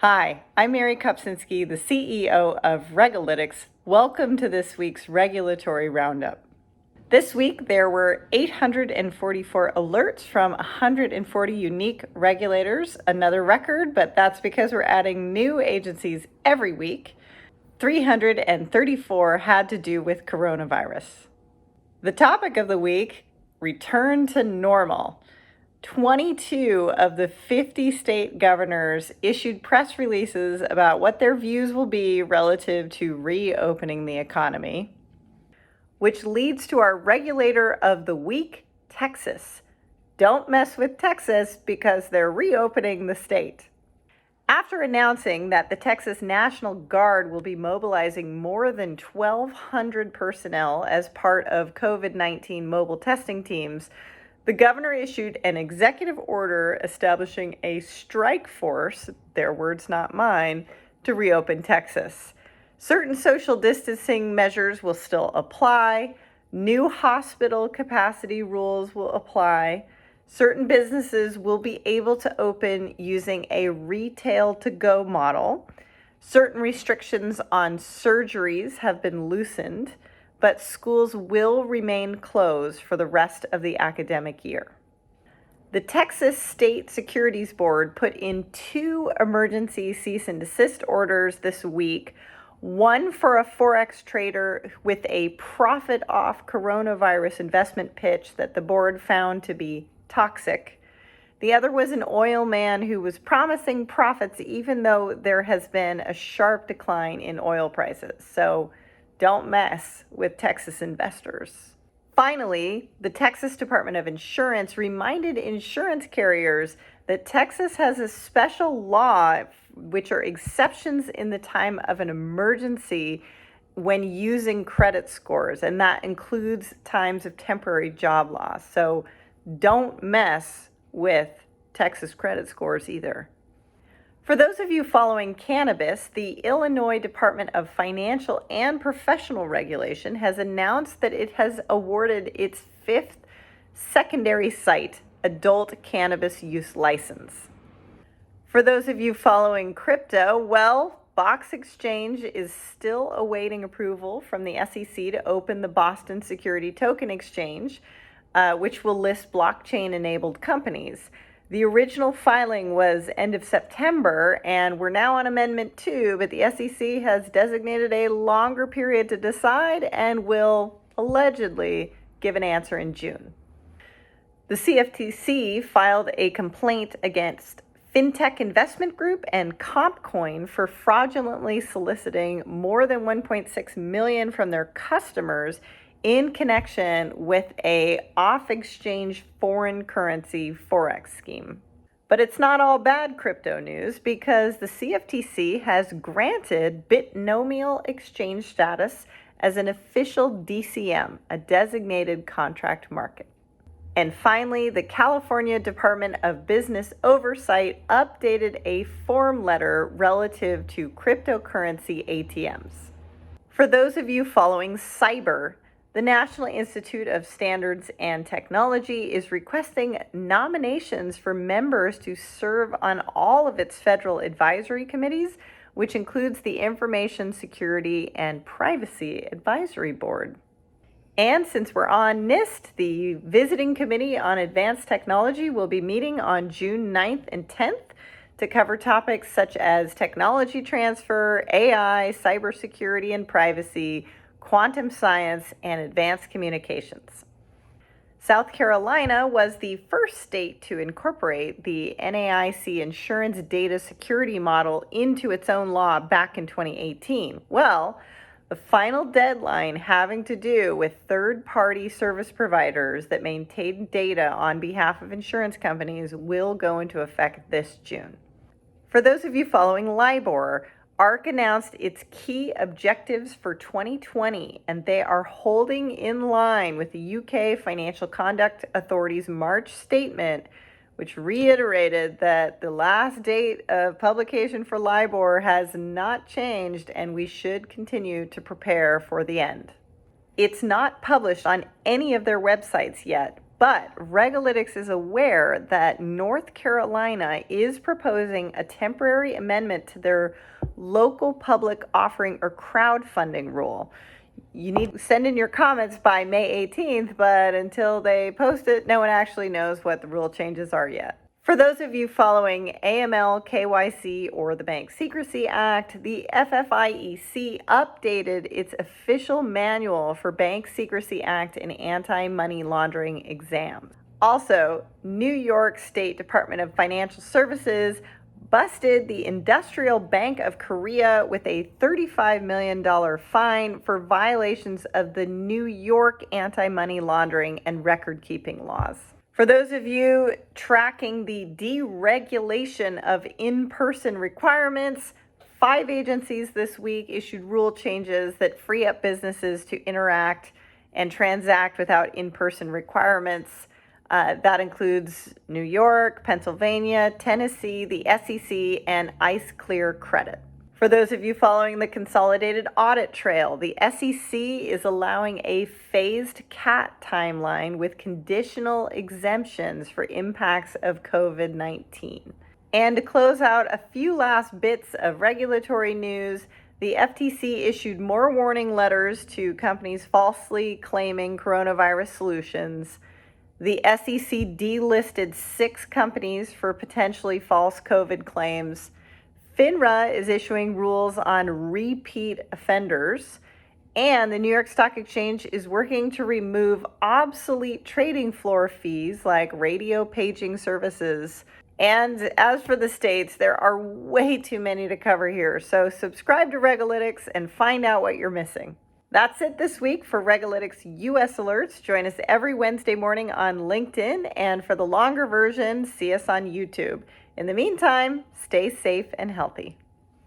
Hi, I'm Mary Kopczynski, the CEO of Regulator. Welcome to this week's Regulatory Roundup. This week, there were 844 alerts from 140 unique regulators, another record, but that's because we're adding new agencies every week. 334 had to do with coronavirus. The topic of the week, return to normal. 22 of the 50 state governors issued press releases about what their views will be relative to reopening the economy, which leads to our regulator of the week, Texas. Don't mess with Texas because they're reopening the state. After announcing that the Texas National Guard will be mobilizing more than 1,200 personnel as part of COVID-19 mobile testing teams, the governor issued an executive order establishing a strike force, their words not mine, to reopen Texas. Certain social distancing measures will still apply. New hospital capacity rules will apply. Certain businesses will be able to open using a retail to-go model. Certain restrictions on surgeries have been loosened, but schools will remain closed for the rest of the academic year. The Texas State Securities Board put in 2 emergency cease and desist orders this week, one for a Forex trader with a profit-off coronavirus investment pitch that the board found to be toxic. The other was an oil man who was promising profits even though there has been a sharp decline in oil prices. So don't mess with Texas investors. Finally, the Texas Department of Insurance reminded insurance carriers that Texas has a special law, which are exceptions in the time of an emergency when using credit scores, and that includes times of temporary job loss. So don't mess with Texas credit scores either. For those of you following cannabis, the Illinois Department of Financial and Professional Regulation has announced that it has awarded its 5th secondary site adult cannabis use license. For those of you following crypto, well, Box Exchange is still awaiting approval from the SEC to open the Boston Security Token Exchange, which will list blockchain-enabled companies. The original filing was end of September, and we're now on Amendment 2, but the SEC has designated a longer period to decide and will allegedly give an answer in June. The CFTC filed a complaint against FinTech Investment Group and CompCoin for fraudulently soliciting more than $1.6 million from their customers in connection with a off-exchange foreign currency Forex scheme. But it's not all bad crypto news because the CFTC has granted Bitnomial exchange status as an official DCM, a designated contract market. And finally, the California Department of Business Oversight updated a form letter relative to cryptocurrency ATMs. For those of you following cyber, the National Institute of Standards and Technology is requesting nominations for members to serve on all of its federal advisory committees, which includes the Information Security and Privacy Advisory Board. And since we're on NIST, the Visiting Committee on Advanced Technology will be meeting on June 9th and 10th to cover topics such as technology transfer, AI, cybersecurity and privacy, quantum science, and advanced communications. South Carolina was the first state to incorporate the NAIC insurance data security model into its own law back in 2018. Well, the final deadline having to do with third-party service providers that maintain data on behalf of insurance companies will go into effect this June. For those of you following LIBOR, ARRC announced its key objectives for 2020, and they are holding in line with the UK Financial Conduct Authority's March statement, which reiterated that the last date of publication for LIBOR has not changed, and we should continue to prepare for the end. It's not published on any of their websites yet, But Regulator is aware that North Carolina is proposing a temporary amendment to their local public offering or crowdfunding rule. You need to send in your comments by May 18th, but until they post it, no one actually knows what the rule changes are yet. For those of you following AML, KYC, or the Bank Secrecy Act, the FFIEC updated its official manual for Bank Secrecy Act and anti-money laundering exams. Also, New York State Department of Financial Services busted the Industrial Bank of Korea with a $35 million fine for violations of the New York anti-money laundering and record-keeping laws. For those of you tracking the deregulation of in-person requirements, 5 agencies this week issued rule changes that free up businesses to interact and transact without in-person requirements. That includes New York, Pennsylvania, Tennessee, the SEC, and ICE Clear Credit. For those of you following the consolidated audit trail, the SEC is allowing a phased CAT timeline with conditional exemptions for impacts of COVID-19. And to close out a few last bits of regulatory news, the FTC issued more warning letters to companies falsely claiming coronavirus solutions. The SEC delisted 6 companies for potentially false COVID claims. FINRA is issuing rules on repeat offenders, and the New York Stock Exchange is working to remove obsolete trading floor fees like radio paging services. And as for the states, there are way too many to cover here, so subscribe to Regulator and find out what you're missing. That's it this week for Regulator US Alerts. Join us every Wednesday morning on LinkedIn, and for the longer version, see us on YouTube. In the meantime, stay safe and healthy.